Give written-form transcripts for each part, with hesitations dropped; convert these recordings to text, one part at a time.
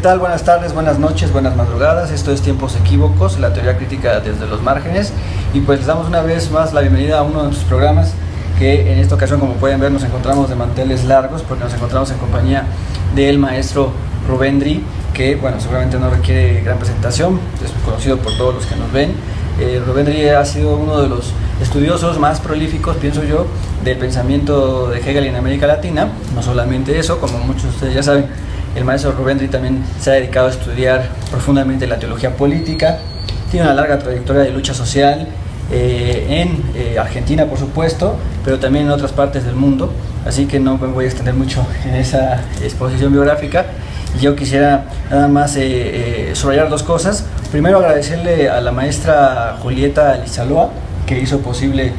tal? Buenas tardes, buenas noches, buenas madrugadas. Esto es Tiempos Equívocos, la teoría crítica desde los márgenes. Y pues les damos una vez más la bienvenida a uno de nuestros programas que en esta ocasión, como pueden ver, nos encontramos de manteles largos porque nos encontramos en compañía del maestro Rubén, que bueno, seguramente no requiere gran presentación, es conocido por todos los que nos ven. Rubén ha sido uno de los estudiosos más prolíficos, pienso yo, del pensamiento de Hegel en América Latina. No solamente eso, como muchos de ustedes ya saben, el maestro Rubén también se ha dedicado a estudiar profundamente la teología política, tiene una larga trayectoria de lucha social en Argentina, por supuesto, pero también en otras partes del mundo, así que no me voy a extender mucho en esa exposición biográfica. Yo quisiera nada más subrayar dos cosas. Primero, agradecerle a la maestra Julieta Lizaloa, que hizo posible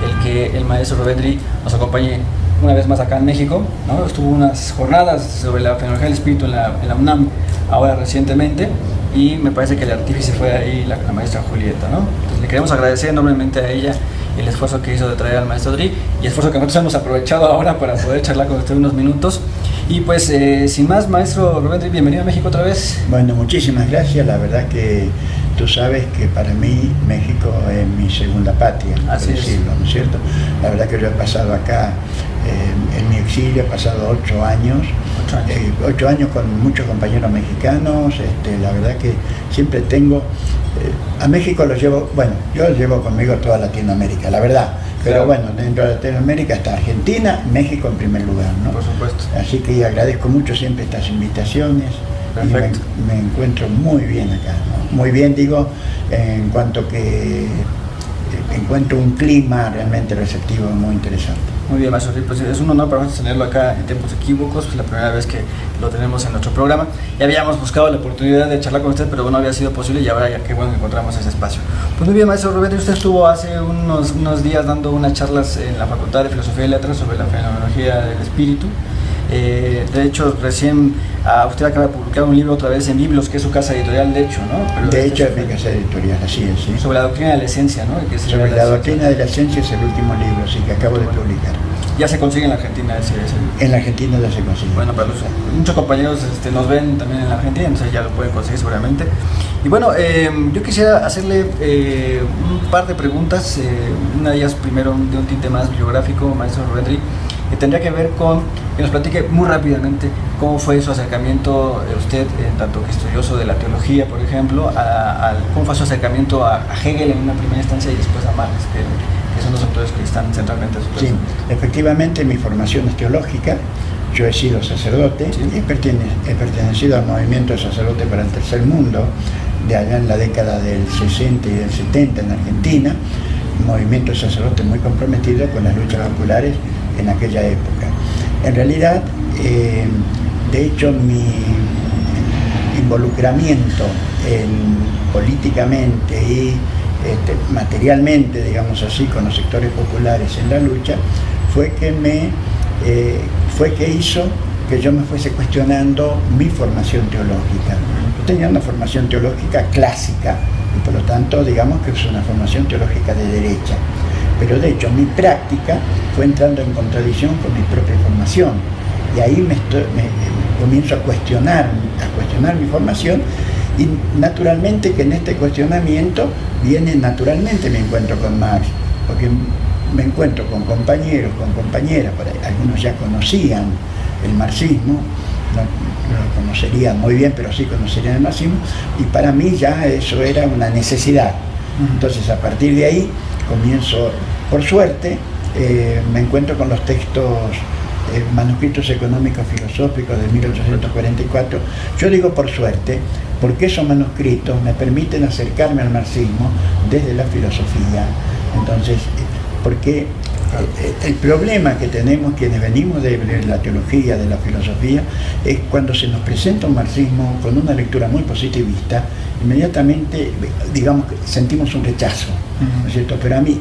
el que el maestro Rubén nos acompañe una vez más acá en México, ¿no? Estuvo unas jornadas sobre la fenomenología del espíritu en la UNAM ahora recientemente, y me parece que el artífice fue ahí la maestra Julieta, ¿no? Entonces le queremos agradecer enormemente a ella el esfuerzo que hizo de traer al maestro Dri, y esfuerzo que nosotros hemos aprovechado ahora para poder charlar con usted unos minutos. Y pues sin más, maestro Rubén, bienvenido a México otra vez. Bueno, muchísimas gracias. La verdad que tú sabes que para mí México es mi segunda patria, por decirlo, ¿no es cierto? La verdad que yo he pasado acá en mi exilio, he pasado 8 años. 8 años con muchos compañeros mexicanos. La verdad que siempre tengo a México lo llevo, bueno, yo lo llevo conmigo toda Latinoamérica, la verdad. Pero bueno, dentro de Latinoamérica está Argentina, México en primer lugar, ¿no? Por supuesto. Así que agradezco mucho siempre estas invitaciones. Perfecto. Y me encuentro muy bien acá, ¿no? Muy bien, digo, en cuanto que encuentro un clima realmente receptivo, muy interesante. Muy bien, maestro, pues es un honor para nosotros tenerlo acá en Tiempos Equívocos. Es la primera vez que lo tenemos en nuestro programa. Ya habíamos buscado la oportunidad de charlar con usted, pero no había sido posible, y ahora ya que bueno encontramos ese espacio. Pues muy bien, maestro Rubén, usted estuvo hace unos días dando unas charlas en la Facultad de Filosofía y Letras sobre la fenomenología del espíritu. De hecho, recién usted acaba de publicar un libro otra vez en Biblos, que es su casa editorial, de hecho, ¿no? Pero de hecho es mi casa editorial, así es, ¿sí? Sobre la doctrina de la esencia, ¿no? Sobre la doctrina de la esencia es el último libro, sí, que acabo de publicar. Ya se consigue en la Argentina ese libro. En la Argentina ya se consigue. Bueno, para muchos compañeros nos ven también en la Argentina, entonces ya lo pueden conseguir seguramente. Y bueno, yo quisiera hacerle un par de preguntas, una de ellas primero de un tinte más biográfico, maestro Rubén, que tendría que ver con que nos platique muy rápidamente cómo fue su acercamiento, usted, tanto que estudioso de la teología, por ejemplo, cómo fue su acercamiento a Hegel en una primera instancia y después a Marx, que son los autores que están centralmente en su pensamiento. Sí, efectivamente mi formación es teológica. Yo he sido sacerdote, ¿sí? He pertenecido al movimiento de sacerdote para el tercer mundo, de allá en la década del 60 y del 70 en Argentina, un movimiento de sacerdote muy comprometido con las luchas populares en aquella época. En realidad, de hecho, mi involucramiento políticamente y materialmente, digamos así, con los sectores populares en la lucha, fue que hizo que yo me fuese cuestionando mi formación teológica. Yo tenía una formación teológica clásica y por lo tanto digamos que es una formación teológica de derecha, pero de hecho mi práctica fue entrando en contradicción con mi propia formación, y ahí me comienzo a cuestionar mi formación. Y naturalmente que en este cuestionamiento viene naturalmente mi encuentro con Marx, porque me encuentro con compañeros, con compañeras, por ahí, algunos ya conocían el marxismo, no lo conocerían muy bien, pero sí conocerían el marxismo, y para mí ya eso era una necesidad. Entonces a partir de ahí comienzo, por suerte, me encuentro con los textos manuscritos económicos filosóficos de 1844. Yo digo por suerte, porque esos manuscritos me permiten acercarme al marxismo desde la filosofía. Entonces, porque el problema que tenemos quienes venimos de la teología, de la filosofía, es cuando se nos presenta un marxismo con una lectura muy positivista, inmediatamente, digamos, sentimos un rechazo, ¿no es cierto? Pero a mí,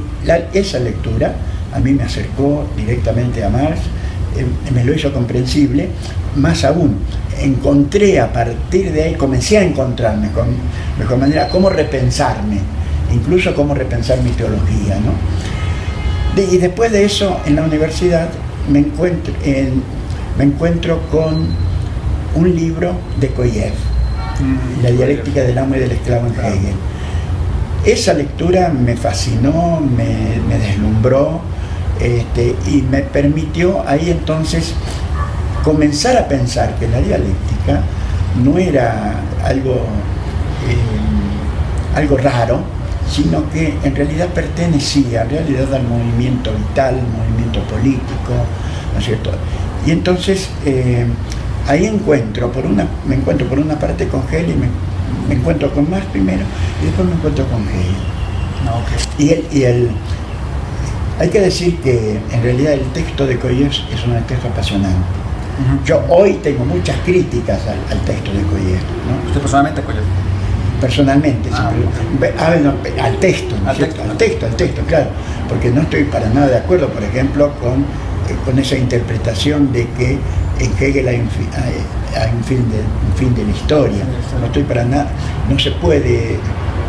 esa lectura a mí me acercó directamente a Marx, me lo hizo comprensible. Más aún, encontré a partir de ahí, comencé a encontrarme con mejor manera cómo repensarme, incluso cómo repensar mi teología, ¿no? Y después de eso, en la universidad me encuentro con un libro de Koyev, La dialéctica del amo y del esclavo en Hegel. Esa lectura me fascinó, me deslumbró, y me permitió ahí entonces comenzar a pensar que la dialéctica no era algo raro, sino que en realidad pertenecía en realidad al movimiento vital, al movimiento político, ¿no es cierto? Y entonces ahí me encuentro por una parte con Hegel y me encuentro con Marx primero y después me encuentro con Hegel. Okay. Hay que decir que en realidad el texto de Coyers es un texto apasionante. Yo hoy tengo muchas críticas al texto de Coyers, ¿no? ¿Usted personalmente, Coyers? Personalmente, al texto, ¿no? Al texto, claro, porque no estoy para nada de acuerdo, por ejemplo, con esa interpretación de que en Hegel hay un fin de la historia. No estoy para nada, no se puede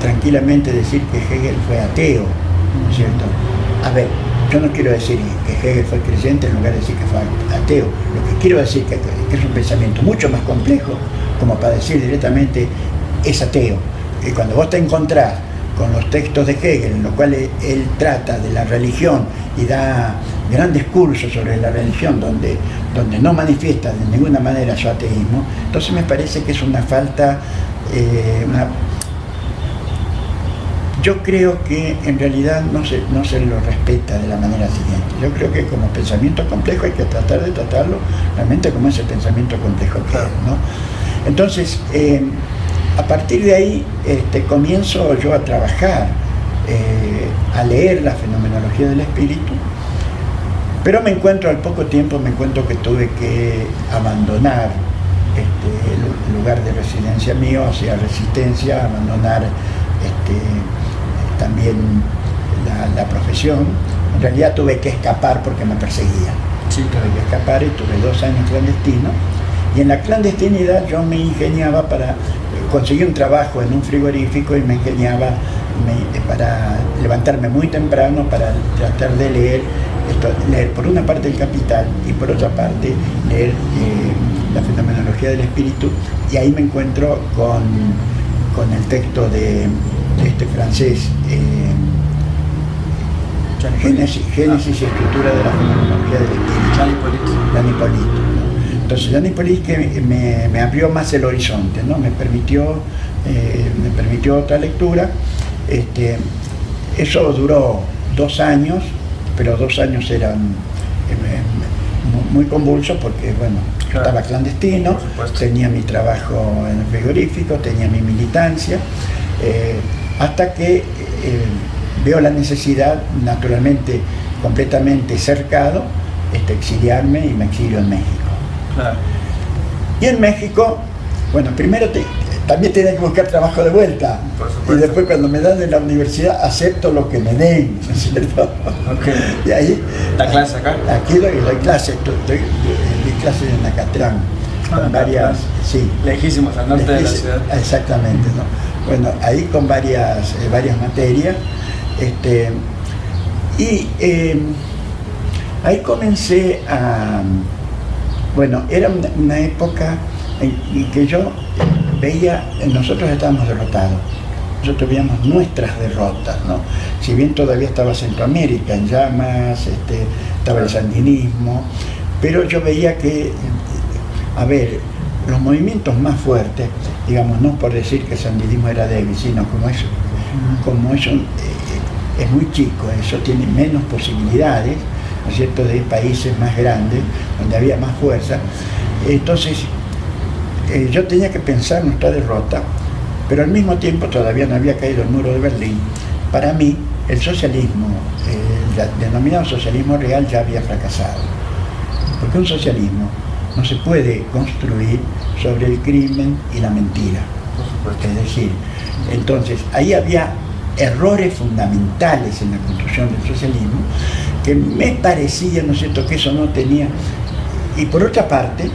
tranquilamente decir que Hegel fue ateo, ¿no es cierto? A ver, yo no quiero decir que Hegel fue creyente en lugar de decir que fue ateo. Lo que quiero decir que es un pensamiento mucho más complejo como para decir directamente es ateo. Y cuando vos te encontrás con los textos de Hegel, en los cuales él trata de la religión y da grandes cursos sobre la religión donde no manifiesta de ninguna manera su ateísmo, entonces me parece que es una falta, yo creo que en realidad no se lo respeta de la manera siguiente. Yo creo que como pensamiento complejo hay que tratar de tratarlo realmente como ese pensamiento complejo que es, ¿no? Entonces, a partir de ahí comienzo yo a trabajar, a leer la fenomenología del espíritu, pero al poco tiempo que tuve que abandonar el lugar de residencia mío, hacia Resistencia, abandonar también la profesión. En realidad tuve que escapar porque me perseguían. Sí. Tuve que escapar y tuve 2 años clandestinos. Y en la clandestinidad yo me ingeniaba para conseguir un trabajo en un frigorífico y me ingeniaba para levantarme muy temprano para tratar de leer por una parte el Capital y por otra parte leer la fenomenología del espíritu, y ahí me encuentro con el texto de este francés, Génesis y estructura de la fenomenología del espíritu, Jean Hippolyte, ¿no? Entonces Jean Hippolyte que me abrió más el horizonte, ¿no? Me permitió otra lectura. Eso duró 2 años, pero 2 años eran muy convulsos porque, bueno, claro, estaba clandestino, tenía mi trabajo en el frigorífico, tenía mi militancia, hasta que veo la necesidad, naturalmente, completamente cercado, exiliarme, y me exilio en México. Claro. Y en México, bueno, primero también tenía que buscar trabajo de vuelta, y después cuando me dan en la universidad acepto lo que me den, ¿no es cierto? Okay. Y ahí ¿da clase acá? Aquí doy clases, doy clases en Acatlán, con varias, sí, lejísimos al norte de la ciudad. Exactamente, ¿no? Bueno, ahí con varias materias, y ahí comencé a, bueno, era una época en que yo veía, nosotros estábamos derrotados, nosotros veíamos nuestras derrotas, ¿no? Si bien todavía estaba Centroamérica en llamas, estaba el sandinismo, pero yo veía que, a ver, los movimientos más fuertes, digamos, no por decir que el sandinismo era débil, sino como eso es muy chico, eso tiene menos posibilidades, ¿no es cierto?, de países más grandes, donde había más fuerza. Entonces, yo tenía que pensar nuestra derrota, pero al mismo tiempo todavía no había caído el muro de Berlín. Para mí, el socialismo, el denominado socialismo real, ya había fracasado, porque un socialismo no se puede construir sobre el crimen y la mentira. Es decir, entonces ahí había errores fundamentales en la construcción del socialismo que me parecía, ¿no es cierto?, que eso no tenía. Y por otra parte,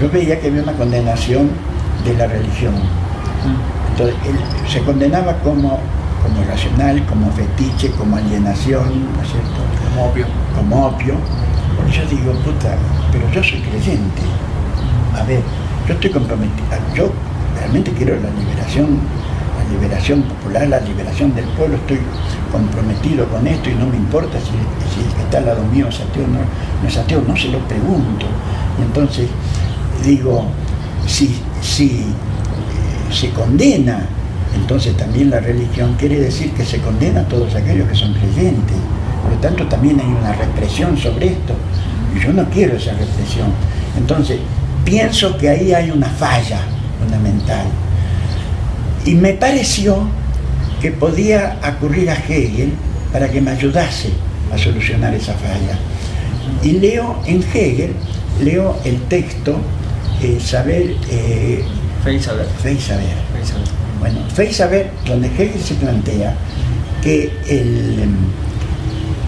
yo veía que había una condenación de la religión. Entonces, se condenaba como irracional, como fetiche, como alienación, ¿no es cierto?, como opio. Yo digo, puta, pero yo soy creyente. A ver, yo estoy comprometido. Yo realmente quiero la liberación popular, la liberación del pueblo, estoy comprometido con esto y no me importa si el que está al lado mío es ateo o no es ateo, no se lo pregunto. Y entonces digo, si se condena entonces también la religión, quiere decir que se condena a todos aquellos que son creyentes. Por lo tanto, también hay una represión sobre esto. Y yo no quiero esa represión. Entonces, pienso que ahí hay una falla fundamental. Y me pareció que podía acudir a Hegel para que me ayudase a solucionar esa falla. Y leo en Hegel, el texto Saber... Fe y saber. Fe y saber. Bueno, Fe y saber, donde Hegel se plantea que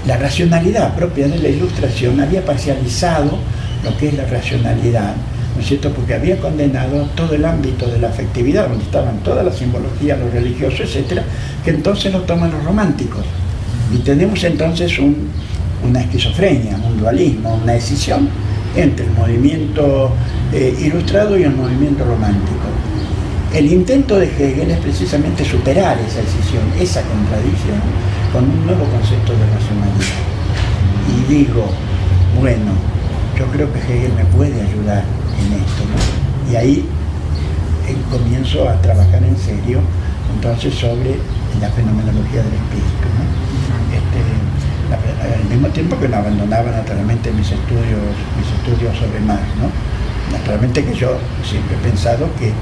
la racionalidad propia de la Ilustración había parcializado lo que es la racionalidad, ¿no es cierto? Porque había condenado todo el ámbito de la afectividad, donde estaban todas las simbologías, lo religioso, etcétera, que entonces lo toman los románticos. Y tenemos entonces una esquizofrenia, un dualismo, una decisión entre el movimiento ilustrado y el movimiento romántico. El intento de Hegel es precisamente superar esa decisión, esa contradicción, con un nuevo concepto de racionalidad. Y digo, bueno, yo creo que Hegel me puede ayudar en esto, ¿no? Y ahí comienzo a trabajar en serio entonces sobre la fenomenología del espíritu, ¿no? Al mismo tiempo que no abandonaba naturalmente mis estudios sobre Marx, ¿no? Naturalmente que yo siempre he pensado que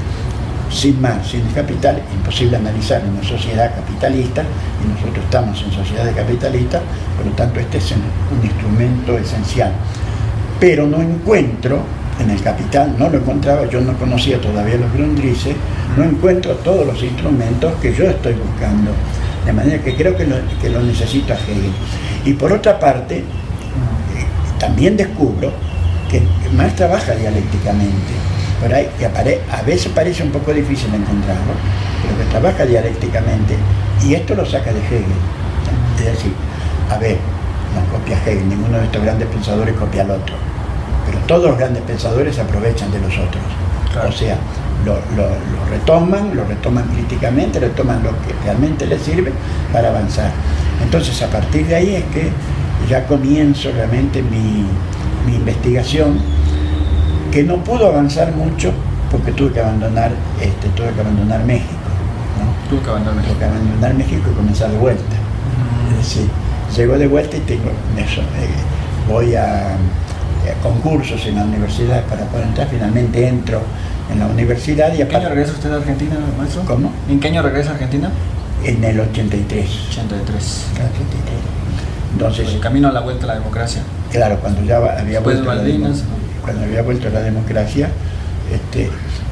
sin Marx, sin el capital, imposible analizar una sociedad capitalista, y nosotros estamos en sociedades capitalistas, por lo tanto este es un instrumento esencial. Pero no encuentro en el capital, no lo encontraba, yo no conocía todavía los Grundrisse, no encuentro todos los instrumentos que yo estoy buscando, de manera que creo que lo necesito a Hegel. Y por otra parte, también descubro que Marx trabaja dialécticamente, por ahí, que a veces parece un poco difícil encontrarlo, pero que trabaja dialécticamente, y esto lo saca de Hegel. Es decir, a ver, no copia Hegel, ninguno de estos grandes pensadores copia al otro, pero todos los grandes pensadores se aprovechan de los otros. Claro. O sea, lo retoman críticamente, retoman lo que realmente les sirve para avanzar. Entonces, a partir de ahí es que ya comienzo realmente mi investigación, que no pudo avanzar mucho porque tuve que abandonar México, ¿no? Tuve que abandonar México y comenzar de vuelta. Es decir, llego de vuelta y voy a concursos en la universidad para poder entrar, finalmente entro en la universidad. Y ¿En qué año regresa usted a Argentina, maestro? ¿Cómo? ¿En qué año regresa a Argentina? En el 83. 83. Entonces, el camino a la vuelta a la democracia. Claro, cuando ya había vuelto Malvinas. Cuando había vuelto a la democracia,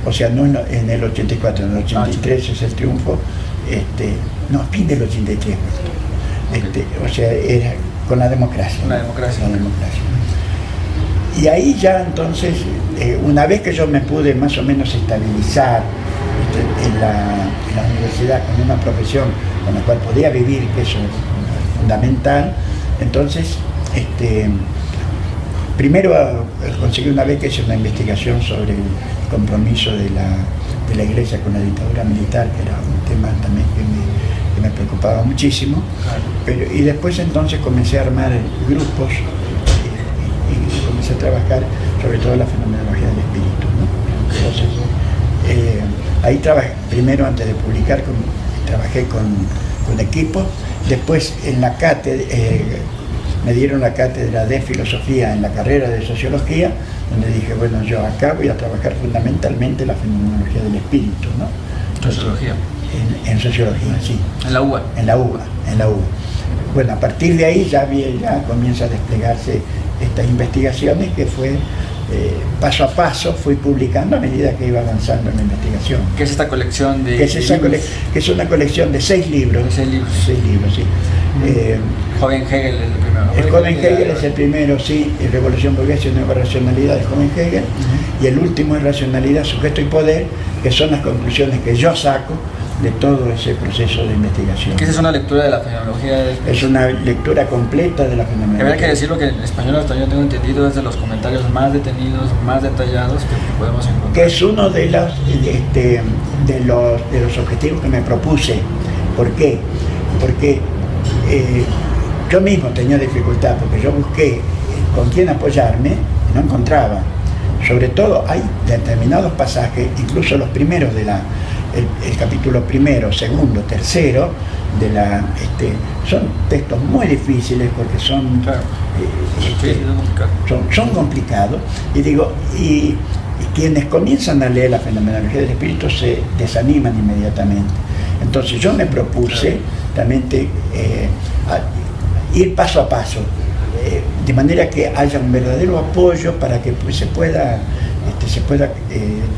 o sea, no en el 84, en el 83 es el triunfo, fin del 83, o sea, era con la democracia. La democracia. Y ahí ya entonces, una vez que yo me pude más o menos estabilizar en la universidad con una profesión con la cual podía vivir, que eso es fundamental, entonces, primero conseguí una beca, hice una investigación sobre el compromiso de la Iglesia con la dictadura militar, que era un tema también que me preocupaba muchísimo. Y después entonces comencé a armar grupos y comencé a trabajar sobre todo la fenomenología del espíritu, ¿no? Entonces, ahí trabajé, primero antes de publicar, trabajé con equipos, después en la cátedra, me dieron la cátedra de filosofía en la carrera de sociología, donde dije, bueno, yo acá voy a trabajar fundamentalmente la fenomenología del espíritu, ¿no? ¿Sociología? En sociología, sí. ¿En la UBA? En la UBA. Bueno, a partir de ahí ya comienza a desplegarse estas investigaciones que fue paso a paso, fui publicando a medida que iba avanzando en la investigación. ¿Qué es esta colección de que es una colección de 6 libros. 6 libros. 6 libros, sí. Joven Hegel es el primero. El Joven Hegel es el primero, sí. Revolución Burguesa y Nueva Racionalidad de Joven Hegel. Y el último es Racionalidad, Sujeto y Poder, que son las conclusiones que yo saco de todo ese proceso de investigación. Que esa es una lectura de la fenomenología del espíritu. Es una lectura completa de la fenomenología. Habría que decirlo que en español, hasta yo tengo entendido, es de los comentarios más detenidos, más detallados que podemos encontrar. Que es uno de los objetivos que me propuse. ¿Por qué? Porque yo mismo tenía dificultad, porque yo busqué con quién apoyarme y no encontraba. Sobre todo hay determinados pasajes, incluso los primeros el capítulo primero, segundo, tercero, son textos muy difíciles porque son, claro. Son complicados. Y quienes comienzan a leer la fenomenología del espíritu se desaniman inmediatamente. Entonces yo me propuse también ir paso a paso, de manera que haya un verdadero apoyo para que pues, se pueda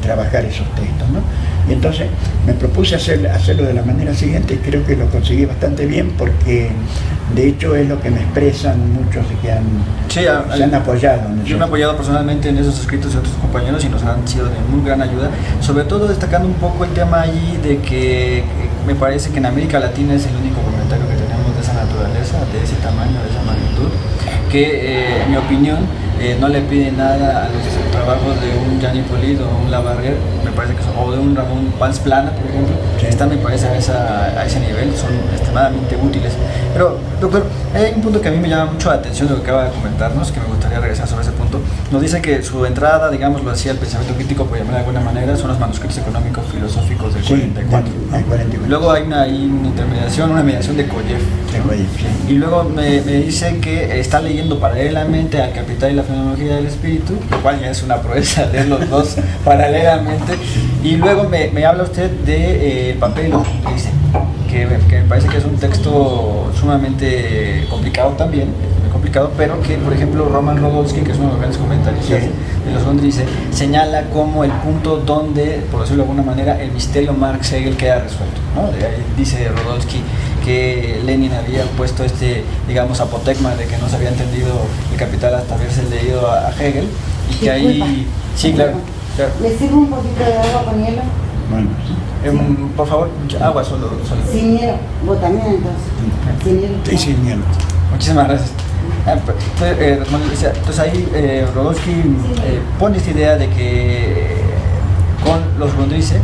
trabajar esos textos, ¿no? Y entonces me propuse hacerlo de la manera siguiente y creo que lo conseguí bastante bien, porque de hecho es lo que me expresan muchos de que se han apoyado. Yo me he apoyado personalmente en esos escritos de otros compañeros y nos han sido de muy gran ayuda, sobre todo destacando un poco el tema allí de que me parece que en América Latina es el único comentario que tenemos de esa naturaleza, de ese tamaño, de esa magnitud, que en mi opinión no le pide nada a los trabajos de un Gianni Polido o un Labarrière, me parece que o de un Ramón Valls Plana, por ejemplo, que están, me parece, a ese nivel, son extremadamente útiles. Pero, doctor, hay un punto que a mí me llama mucho la atención de lo que acaba de comentarnos, que me gustaría regresar sobre ese punto. Nos dice que su entrada, digamos, lo hacía el pensamiento crítico, por llamar de alguna manera, son los manuscritos económicos filosóficos del 44. Del 44. Luego hay una intermediación, una mediación de Koyev. Y luego me dice que está leyendo paralelamente al Capital y la Fenomenología del Espíritu, lo cual ya es una proeza leer los dos paralelamente. Y luego me habla usted de El papel, dice, que me parece que es un texto sumamente complicado también, muy complicado, pero que, por ejemplo, Roman Rodolsky, que es uno de los grandes comentaristas de los Londres, señala como el punto donde, por decirlo de alguna manera, el misterio Marx-Hegel queda resuelto, ¿no? Ahí dice Rodolsky que Lenin había puesto digamos, apotegma de que no se había entendido el Capital hasta haberse leído a Hegel, y que ahí... Sí, claro. ¿Le sirvo un poquito de agua con hielo? Bueno, por favor, agua solo. Sin hielo, vos también entonces. Sin hielo. Sí, sin hielo. Muchísimas gracias. Entonces ahí Rodolsky pone esta idea de que con los Grundrisse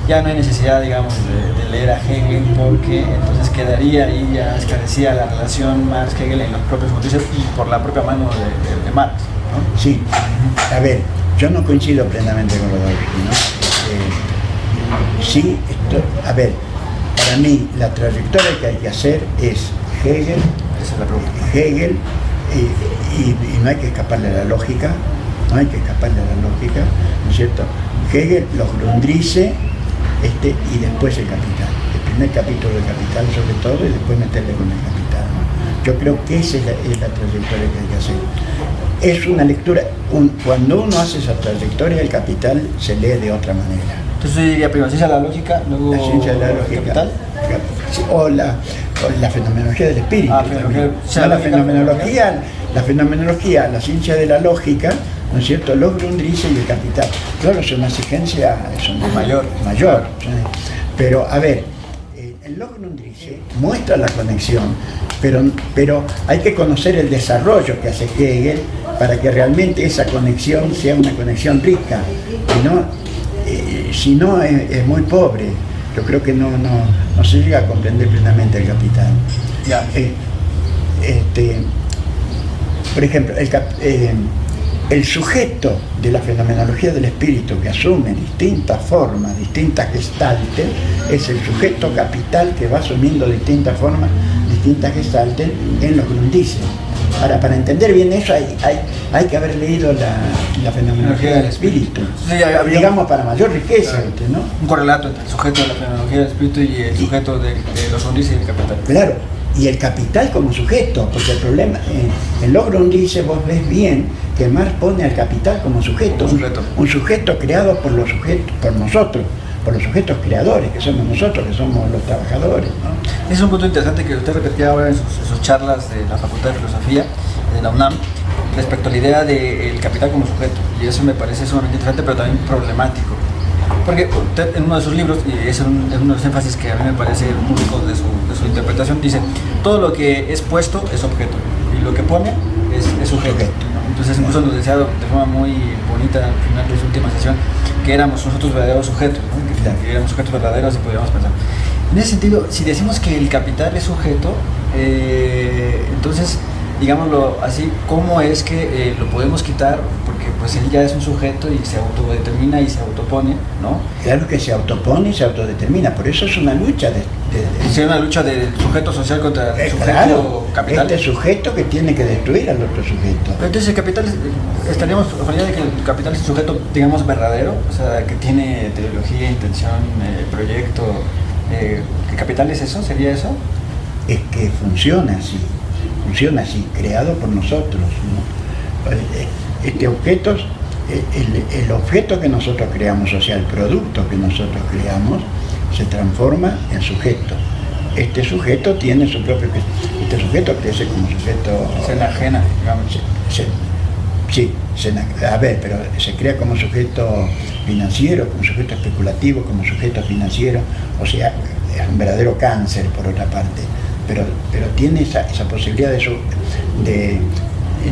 ya no hay necesidad, digamos, de leer a Hegel, porque entonces quedaría ahí, ya esclarecía la relación Marx-Hegel en los propios Grundrisse y por la propia mano de Marx, ¿no? Sí, a ver, yo no coincido plenamente con Rodolfo, ¿no? Sí, a ver, para mí la trayectoria que hay que hacer es Hegel, esa es la pregunta. Hegel, y no hay que escaparle a la lógica, ¿no es cierto? Hegel, los Grundrisse, y después el Capital, el primer capítulo del Capital sobre todo, y después meterle con el Capital, ¿no? Yo creo que esa es la trayectoria que hay que hacer. Es una lectura, cuando uno hace esa trayectoria, el Capital se lee de otra manera. Entonces yo diría primero ciencia de la lógica, luego la ciencia de la lógica, Capital. O la fenomenología del espíritu. La fenomenología, la ciencia de la lógica, ¿no es cierto? Los Grundrisse y el Capital. Claro, es una exigencia mayor. ¿Sí? Pero, a ver, en los Grundrisse muestra la conexión, pero hay que conocer el desarrollo que hace Hegel para que realmente esa conexión sea una conexión rica. Si no, es muy pobre. Yo creo que no se llega a comprender plenamente el Capital. Por ejemplo, el sujeto de la fenomenología del espíritu, que asume distintas formas, distintas gestaltes, es el sujeto capital que va asumiendo distintas formas, distintas gestaltes en los Grundrisse. Ahora, para entender bien eso hay que haber leído la fenomenología del espíritu, sí, digamos, para mayor riqueza, ¿no? Un correlato entre el sujeto de la fenomenología del espíritu y el sujeto de los Grundrisse y el Capital. Claro, y el Capital como sujeto, porque el problema, en los Grundrisse vos ves bien que Marx pone al Capital como sujeto, un sujeto creado por nosotros, por los sujetos creadores, que somos nosotros, que somos los trabajadores, ¿no? Ese es un punto interesante que usted repetía ahora en sus charlas de la Facultad de Filosofía de la UNAM, respecto a la idea del Capital como sujeto, y eso me parece sumamente interesante, pero también problemático. Porque usted en uno de sus libros, y es uno de los énfasis que a mí me parece único de su interpretación, dice, todo lo que es puesto es objeto, y lo que pone es sujeto. Entonces incluso nos decía de forma muy bonita al final de su última sesión, que éramos nosotros verdaderos sujetos, ¿no? que éramos sujetos verdaderos y podíamos pensar. En ese sentido, si decimos que el capital es sujeto, entonces, digámoslo así, ¿cómo es que lo podemos quitar? Porque pues él ya es un sujeto y se autodetermina y se autopone, ¿no? Claro que se autopone y se autodetermina, por eso es una lucha es una lucha del sujeto social contra el sujeto claro, capital. este sujeto que tiene que destruir al otro sujeto. Pero entonces el capital, estaríamos con la idea de que el capital es un sujeto, digamos, verdadero, o sea, que tiene ideología, intención, proyecto. ¿Qué capital es eso? ¿Sería eso? Es que funciona así, creado por nosotros, ¿no? Este objeto, el objeto que nosotros creamos, o sea, el producto que nosotros creamos, se transforma en sujeto. Este sujeto tiene su propio... Este sujeto crece como sujeto... Se enajena, digamos. A ver, pero se crea como sujeto financiero, como sujeto especulativo, como sujeto financiero, o sea, es un verdadero cáncer por otra parte, pero tiene esa posibilidad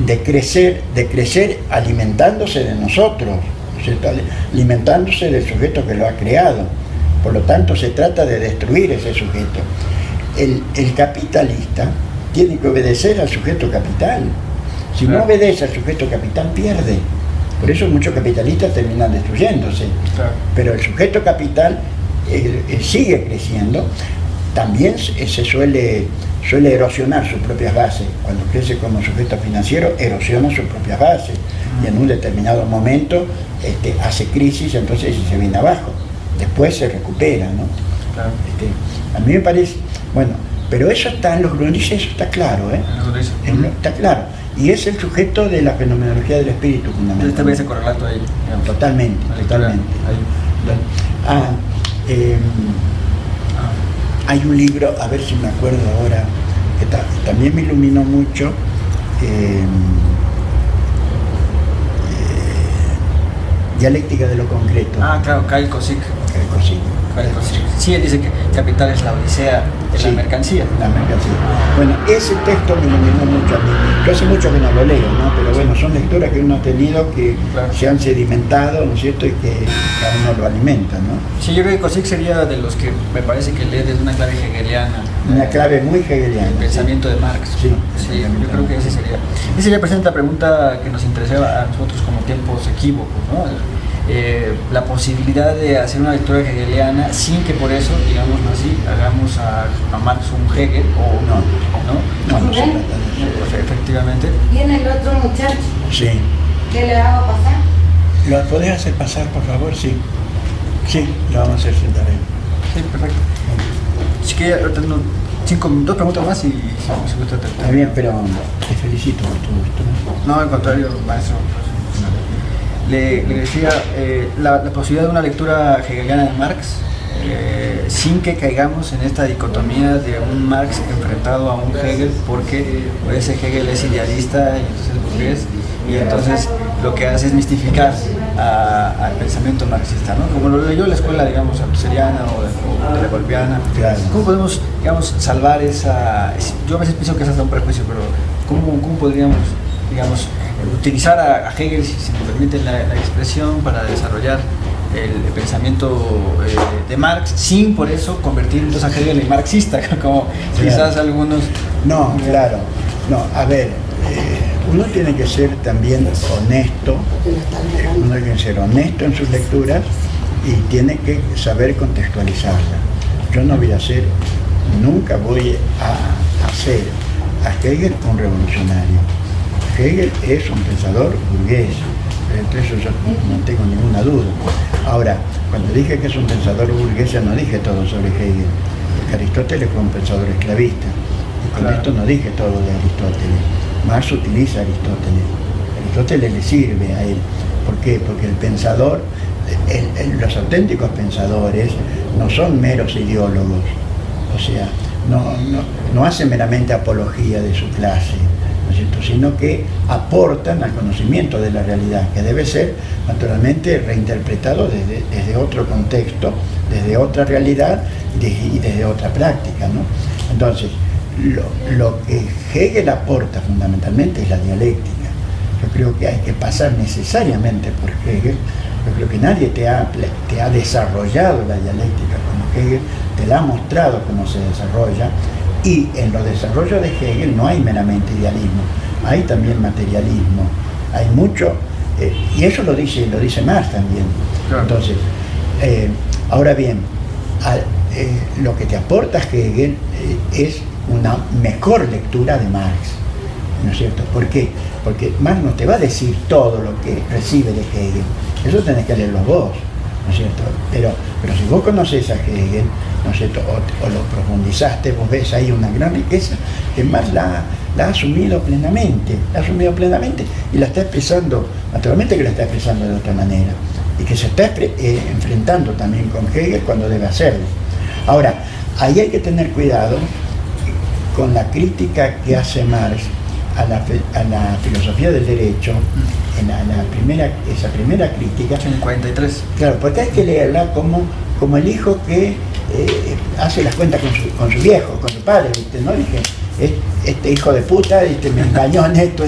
de crecer alimentándose de nosotros, ¿cierto? Alimentándose del sujeto que lo ha creado. Por lo tanto, se trata de destruir ese sujeto. El capitalista tiene que obedecer al sujeto capital. Si no obedece al sujeto capital, pierde. Por eso muchos capitalistas terminan destruyéndose. Claro. Pero el sujeto capital sigue creciendo. También se suele erosionar sus propias bases. Cuando crece como sujeto financiero, erosiona sus propias bases. Y en un determinado momento hace crisis, entonces se viene abajo. Después se recupera, ¿no? Claro. A mí me parece... Bueno, pero eso está en los Grundrisse, eso está claro, ¿eh? Está claro. Y es el sujeto de la fenomenología del espíritu, fundamentalmente. Este ve ese correlato ahí. Digamos. Totalmente. Hay un libro, a ver si me acuerdo ahora, que también me iluminó mucho, Dialéctica de lo concreto. Claro, Kyle Kosick. Sí, él dice que capital es la odisea de la mercancía. La mercancía. Bueno, ese texto me iluminó mucho a mí. Yo hace mucho que no lo leo, ¿no? Pero bueno, son lecturas que uno ha tenido que se han sedimentado, ¿no es cierto? Y que a uno lo alimentan, ¿no? Sí, yo creo que Kosick sería de los que me parece que lee desde una clave hegeliana. Una clave muy hegeliana. El pensamiento de Marx. Sí, yo creo que ese sería. Ese ya presenta la pregunta que nos interesaba a nosotros como tiempos equívocos, ¿no? La posibilidad de hacer una lectura hegeliana sin que por eso, digamos así, hagamos a Marx un Hegel o no, efectivamente. ¿Viene el otro muchacho? Sí. ¿Qué le hago pasar? ¿Lo podés hacer pasar, por favor? Sí. Sí, lo vamos a hacer sentar ahí. Sí, perfecto. Así que tengo 2 preguntas más y se gusta terminar. Está bien, pero te felicito por tu gusto, ¿no? No, al contrario, maestro. Le decía, la posibilidad de una lectura hegeliana de Marx, sin que caigamos en esta dicotomía de un Marx enfrentado a un Hegel, porque ese Hegel es idealista y entonces burgués, y entonces lo que hace es mistificar al pensamiento marxista, ¿no? Como lo leyó la escuela, digamos, althuseriana o de la golpeana. Claro. ¿Cómo podemos, digamos, salvar esa... Yo a veces pienso que es hasta un prejuicio, pero ¿cómo podríamos, digamos, utilizar a Hegel, si me permite la expresión, para desarrollar el pensamiento de Marx, sin por eso convertir entonces a Hegel en marxista, como quizás algunos... No, claro. No, a ver, uno tiene que ser también honesto, uno tiene que ser honesto en sus lecturas y tiene que saber contextualizarla. Yo no voy a hacer, nunca voy a hacer a Hegel un revolucionario. Hegel es un pensador burgués, entre eso yo no tengo ninguna duda. Ahora, cuando dije que es un pensador burgués, ya no dije todo sobre Hegel, porque Aristóteles fue un pensador esclavista, y con esto no dije todo de Aristóteles. Marx utiliza a Aristóteles. Aristóteles le sirve a él. ¿Por qué? Porque el pensador, los auténticos pensadores no son meros ideólogos, o sea, no hacen meramente apología de su clase, ¿no es cierto?, sino que aportan al conocimiento de la realidad, que debe ser naturalmente reinterpretado desde otro contexto, desde otra realidad y desde otra práctica, ¿no? Entonces, lo que Hegel aporta fundamentalmente es la dialéctica. Yo creo que hay que pasar necesariamente por Hegel. Yo creo que nadie te ha desarrollado la dialéctica como Hegel, te la ha mostrado cómo se desarrolla, y en los desarrollos de Hegel no hay meramente idealismo, hay también materialismo, hay mucho, y eso lo dice Marx también. Claro. Entonces, ahora bien, lo que te aporta Hegel es una mejor lectura de Marx, ¿no es cierto? ¿Por qué? Porque Marx no te va a decir todo lo que recibe de Hegel, eso tenés que leerlo vos, ¿no es cierto? Pero si vos conocés a Hegel, ¿no es cierto?, o lo profundizaste, vos ves ahí una gran riqueza que Marx la ha asumido plenamente, y la está expresando, naturalmente que la está expresando de otra manera, y que se está enfrentando también con Hegel cuando debe hacerlo. Ahora, ahí hay que tener cuidado con la crítica que hace Marx a la filosofía del derecho, en esa primera crítica. En el 43. Claro, porque hay que leerla como el hijo que hace las cuentas con su viejo, con su padre, ¿viste? ¿No? Dije, este hijo de puta, ¿viste?, me engañó en esto,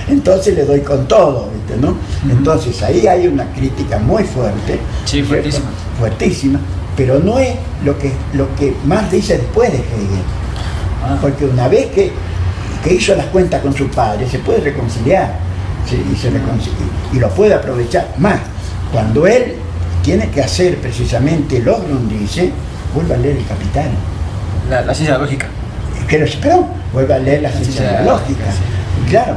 entonces le doy con todo, ¿viste? ¿No? Entonces ahí hay una crítica muy fuerte. Sí, fuertísima. Fuertísima, pero no es lo que Marx dice después de Hegel. Porque una vez que hizo las cuentas con su padre, se puede reconciliar, y lo puede aprovechar más. Cuando él tiene que hacer precisamente lo que dice, vuelve a leer el Capital. La ciencia de la lógica. Perdón, vuelve a leer la ciencia de la lógica. Sí. Claro,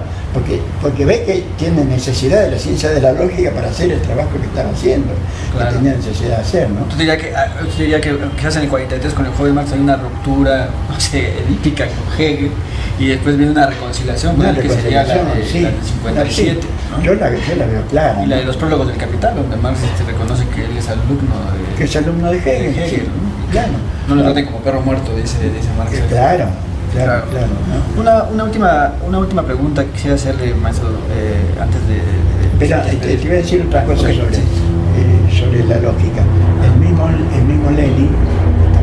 porque ve que tiene necesidad de la ciencia de la lógica para hacer el trabajo que estaba haciendo, claro, que tenía necesidad de hacer, ¿no? Tú dirías que quizás en el 43 con el joven Marx hay una ruptura, no sé, edípica con Hegel, y después viene una reconciliación, que sería la del 57. ¿No? Yo la veo clara. Y la de los prólogos del Capital, donde Marx reconoce que él es alumno de... Que es alumno de Hegel, sí, ¿no? Claro. No lo traten como perro muerto, dice Marx. Claro. ¿No? Una última pregunta que quisiera hacerle, maestro, antes de... Pero te iba a decir otra cosa sobre la lógica. El mismo Lenin,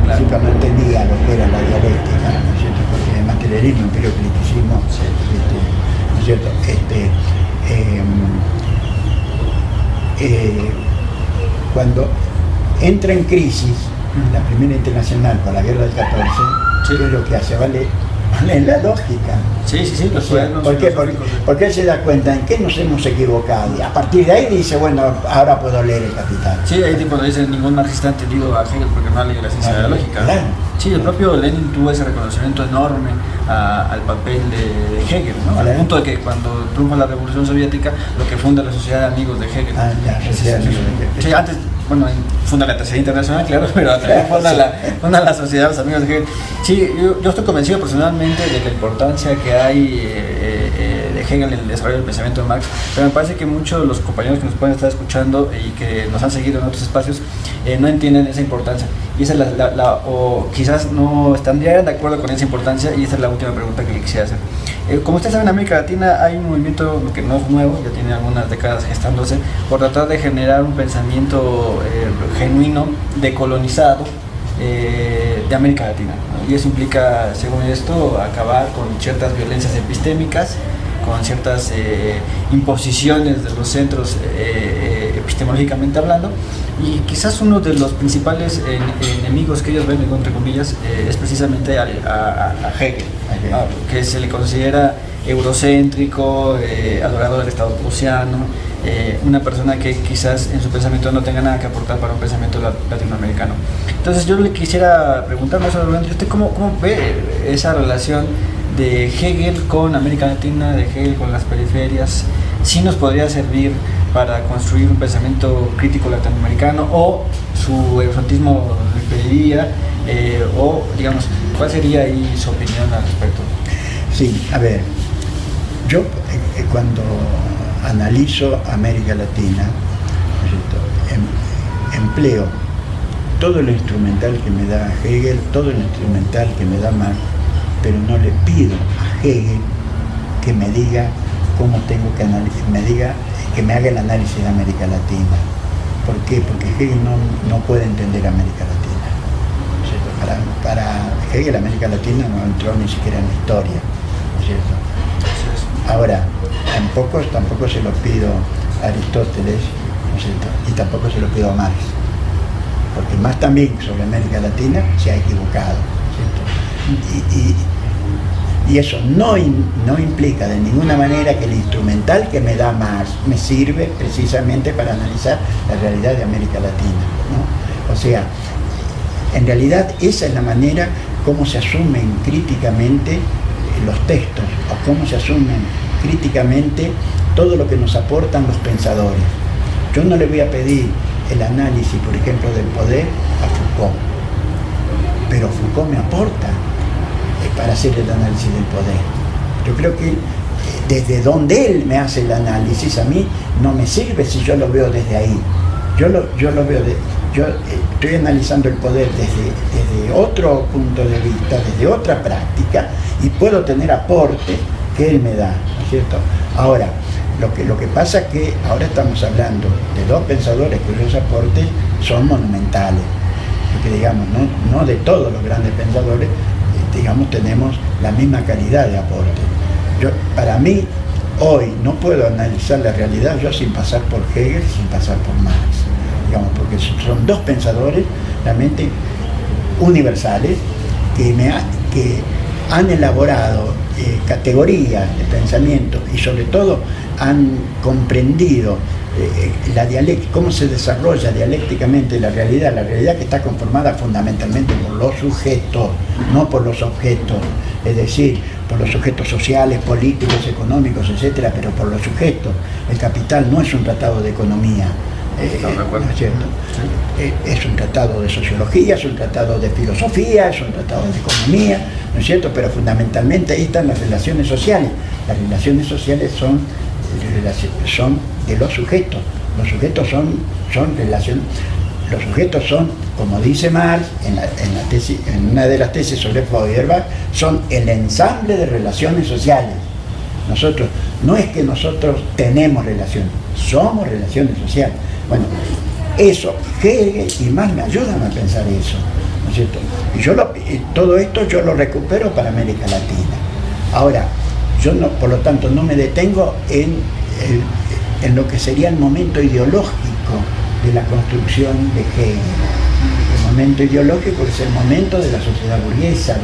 claro, no entendía lo que era la dialéctica, ¿no es cierto?, porque el materialismo, empiriocriticismo, sí, ¿no es cierto?, cuando entra en crisis la Primera Internacional con la guerra del 14, sí, ¿qué es lo que hace? Vale la lógica. Sí, los cuadernos. ¿Por qué? Porque él se da cuenta en qué nos hemos equivocado, y a partir de ahí dice, bueno, ahora puedo leer el Capital. Sí, ahí tipo dice, ningún marxista ha entendido a Hegel porque no ha leído la ciencia de la lógica. Claro. Sí, el propio Lenin tuvo ese reconocimiento enorme al papel de Hegel, ¿no? Al punto de que cuando triunfa la Revolución Soviética, lo que funda la Sociedad de Amigos de Hegel. Sí, antes, funda la Tercera Internacional, claro, pero también funda la Sociedad de los Amigos de Hegel. Sí, yo estoy convencido personalmente de la importancia que hay de Hegel en el desarrollo del pensamiento de Marx, pero me parece que muchos de los compañeros que nos pueden estar escuchando y que nos han seguido en otros espacios no entienden esa importancia, y esa es o quizás no estarían de acuerdo con esa importancia, y esa es la última pregunta que le quisiera hacer. Como ustedes saben, en América Latina hay un movimiento que no es nuevo, ya tiene algunas décadas gestándose, por tratar de generar un pensamiento genuino, decolonizado, de América Latina, ¿no? Y eso implica, según esto, acabar con ciertas violencias epistémicas, con ciertas imposiciones de los centros epistemológicamente hablando, y quizás uno de los principales enemigos que ellos ven, entre comillas, es precisamente a Hegel, que se le considera eurocéntrico, adorador del Estado prusiano, una persona que quizás en su pensamiento no tenga nada que aportar para un pensamiento latinoamericano. Entonces yo le quisiera preguntar más sobre ¿usted cómo ve esa relación de Hegel con América Latina, de Hegel con las periferias? ¿Sí nos podría servir para construir un pensamiento crítico latinoamericano, o su eurocentrismo lo impediría, o digamos, cuál sería ahí su opinión al respecto? Sí, a ver, yo cuando analizo América Latina, empleo todo lo instrumental que me da Hegel, todo lo instrumental que me da Marx, pero no le pido a Hegel que me diga cómo tengo que analizar, que me haga el análisis de América Latina. ¿Por qué? Porque Hegel no puede entender América Latina. ¿Cierto? Para Hegel América Latina no entró ni siquiera en la historia, ¿cierto? Ahora, tampoco se lo pido a Aristóteles, ¿no es cierto? Y tampoco se lo pido a Marx, porque Marx también sobre América Latina se ha equivocado, ¿cierto? Y eso no implica de ninguna manera que el instrumental que me da Marx me sirve precisamente para analizar la realidad de América Latina, ¿no? O sea, en realidad esa es la manera como se asumen críticamente los textos, o cómo se asumen críticamente todo lo que nos aportan los pensadores. Yo no le voy a pedir el análisis, por ejemplo, del poder a Foucault, pero Foucault me aporta para hacer el análisis del poder. Yo creo que desde donde él me hace el análisis, a mí no me sirve si yo lo veo desde ahí. Yo estoy analizando el poder desde otro punto de vista, desde otra práctica, y puedo tener aportes que él me da, ¿no es cierto? Ahora, lo que pasa es que ahora estamos hablando de dos pensadores cuyos aportes son monumentales, porque digamos, no de todos los grandes pensadores, digamos, tenemos la misma calidad de aporte. Para mí, hoy no puedo analizar la realidad yo sin pasar por Hegel, sin pasar por Marx, digamos, porque son dos pensadores realmente universales que han elaborado categorías de pensamiento y sobre todo han comprendido cómo se desarrolla dialécticamente la realidad que está conformada fundamentalmente por los sujetos, no por los objetos, es decir, por los sujetos sociales, políticos, económicos, etcétera, pero por los sujetos. El Capital no es un tratado de economía, ¿no es cierto? Es un tratado de sociología, es un tratado de filosofía, es un tratado de economía, ¿no es cierto? Pero fundamentalmente ahí están las relaciones sociales. Las relaciones sociales son de los sujetos. Los sujetos son relaciones. Los sujetos son, como dice Marx en una de las tesis sobre Feuerbach, son el ensamble de relaciones sociales. No es que nosotros tenemos relaciones, somos relaciones sociales. Bueno, eso, Hegel y Marx me ayudan a pensar eso, ¿no es cierto? Y todo esto yo lo recupero para América Latina. Ahora, por lo tanto, no me detengo en lo que sería el momento ideológico de la construcción de Hegel. El momento ideológico es el momento de la sociedad burguesa,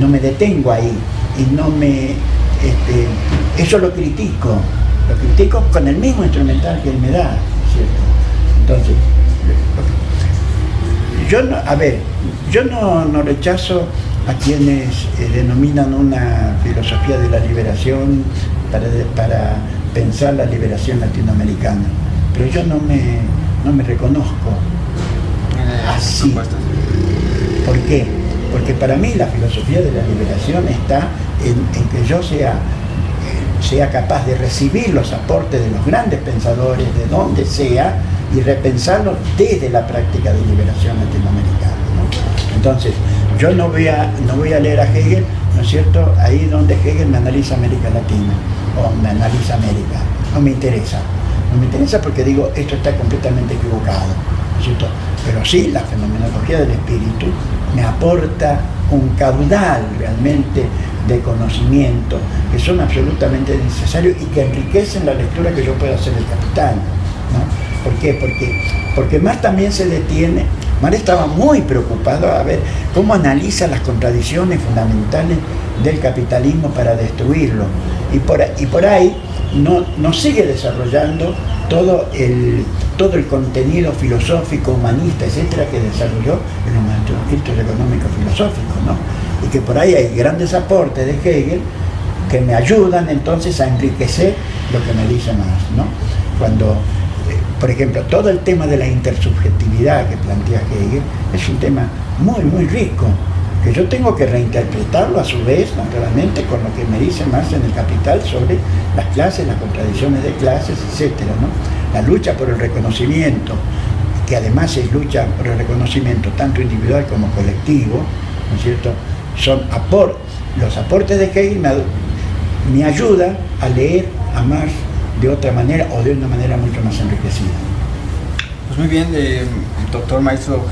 no me detengo ahí y eso lo critico con el mismo instrumental que él me da, ¿cierto? Entonces, yo no rechazo a quienes denominan una filosofía de la liberación para pensar la liberación latinoamericana, pero yo no me reconozco así. ¿Por qué? Porque para mí la filosofía de la liberación está en que yo sea capaz de recibir los aportes de los grandes pensadores de donde sea y repensarlos desde la práctica de liberación latinoamericana, ¿no? Entonces, yo no voy a leer a Hegel, ¿no es cierto?, ahí donde Hegel me analiza América Latina o me analiza América. No me interesa porque digo, esto está completamente equivocado, ¿no es cierto? Pero sí, la fenomenología del espíritu me aporta un caudal realmente de conocimiento que son absolutamente necesarios y que enriquecen la lectura que yo puedo hacer del Capital, ¿no? ¿Por qué? Porque Marx también se detiene. Marx estaba muy preocupado a ver cómo analiza las contradicciones fundamentales del capitalismo para destruirlo. Y por ahí no sigue desarrollando todo el contenido filosófico, humanista, etcétera, que desarrolló en los manuscritos económicos filosóficos, ¿no? Y que por ahí hay grandes aportes de Hegel que me ayudan entonces a enriquecer lo que me dice Marx, ¿no? Cuando, por ejemplo, todo el tema de la intersubjetividad que plantea Hegel es un tema muy, muy rico, que yo tengo que reinterpretarlo a su vez, naturalmente, con lo que me dice Marx en el Capital sobre las clases, las contradicciones de clases, etcétera, ¿no? La lucha por el reconocimiento, que además es lucha por el reconocimiento tanto individual como colectivo, ¿no es cierto? son los aportes de Hegel me ayudan a leer a Marx de otra manera o de una manera mucho más enriquecida. Pues muy bien, doctor maestro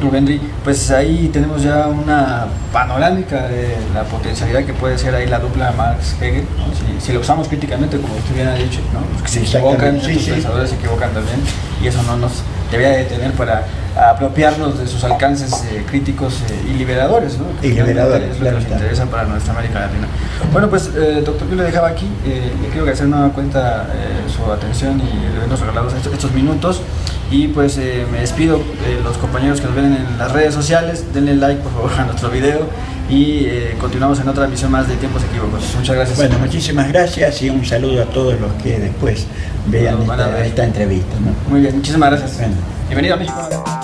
Rubén, pues ahí tenemos ya una panorámica de la potencialidad que puede ser ahí la dupla Marx-Hegel, ¿no? Si lo usamos críticamente, como usted bien ha dicho, ¿no? Los que se equivocan, estos pensadores se equivocan también, y eso no nos debería detener para apropiarnos de sus alcances críticos y liberadores, ¿no? Y liberadores, es lo que nos interesa para nuestra América Latina. Bueno, pues doctor, yo le dejaba aquí, le quiero agradecer nueva cuenta su atención y habernos regalado estos minutos, y pues me despido de los compañeros que nos ven en las redes sociales. Denle like por favor a nuestro video y continuamos en otra emisión más de Tiempos Equívocos. Muchas gracias. Bueno, muchísimas gracias y un saludo a todos los que después vean esta entrevista, ¿no? Muy bien, muchísimas gracias. Bueno. Bienvenido a México.